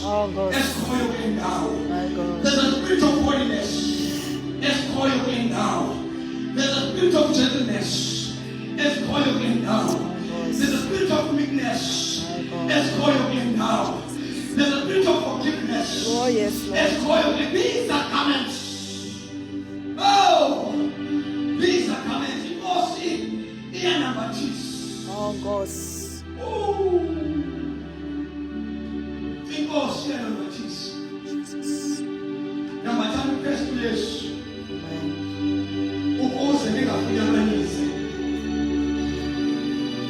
Oh God. Esikhoyo kule ndawo. My God. There's a spirit of holiness. Esikhoyo kule ndawo. There's a spirit of gentleness. Esikhoyo kule ndawo. There's a spirit of meekness. Esikhoyo kule ndawo. There's a spirit of forgiveness. Oh yes, Lord. Esikhoyo kule. These are comments. Oh, these are comments. Inkosi iyanambathisa. Oh God. Oh, inkosi iyanambathisa. Nambathani uKristu Yesu. Ukuze ningafunyamanise.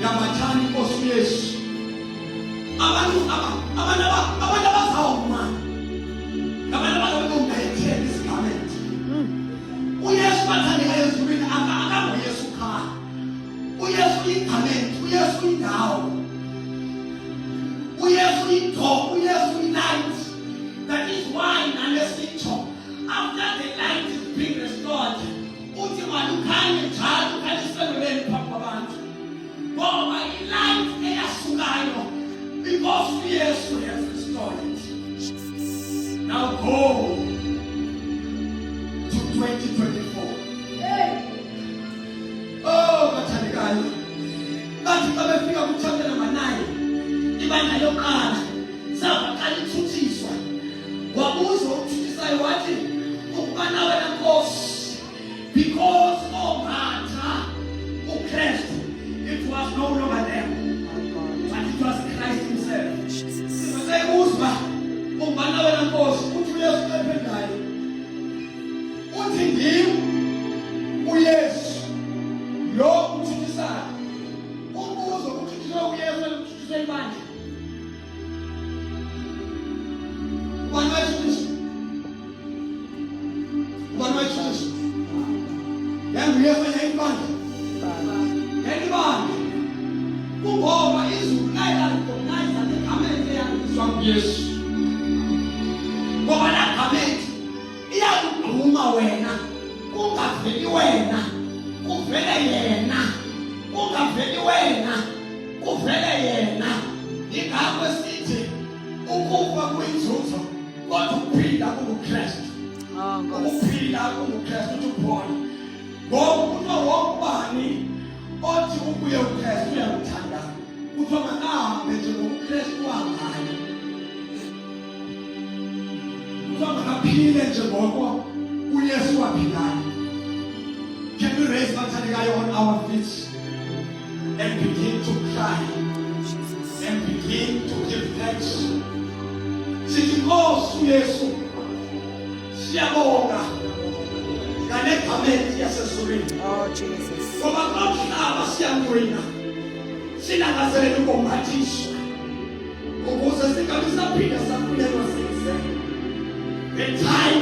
Nambathani inkosi Yesu. Abantu abazawuma. Abantu abazawumbethela isigamenti. uYesu bathandeka ezulwini akaNguyesu kha. uYesu igamenti, uYesu indawo. uYesu idoor, uYesu ilight. That is why nalesitho after the light is being restored, uthi malukhanye njalo ukhanyisele phambi kwabantu. Ngoba ilight eyasukayo because uYesu has restored it. Now go to 2024. Oh, bathandekayo. Bathi xa befika ku-chapter number 9, ibandla yokuqala sabaqala ithuthiswa. Wabuza uthuthisayo wathi, ukuba nawe na Nkosi, because Matha, uKristu, it was no longer them, but it was Christ himself. Sibuza ukuba nawe na Nkosi, uthi uYesu ephendayo. Uthi ndim uYesu lo uthuthisayo. Umbuzo uthuthiswa uYesu uthuthiswa ibandla. Ubani wayethuthiswa? Ubani wayethuthiswa? YanguYesu yayibandla. Yayibandla. Kungoba izulu layirecognize legamenti eyandiswa nguYesu. Ngoba la gamenti iyakugquma wena, kungaveli wena, kuvele yena. Kungaveli wena, kuvele yena. Ingakho sithi ukufa kuyinzuzo, kodwa ukuphila kunguKristu. Oh God. Ukuphila kunguKristu uthi uphole. Ngoba kuthiwa wokubani othi ubuye uKristu uyamthanda. Kuthiwa makahambe njengoKristu wahambayo. Kuthiwa makaphile njengoko uYesu waphilayo. Can we raise bathandekayo on our feet and begin to cry and begin to give thanks? Sithi Nkosi uYesu, siyabonga ngale gamenti yasezulwini. Oh Jesus. Ngoba komhlaba siyangwina, silangazelele ukombathiswa ukuze singabi saphinde safulelwa size. The time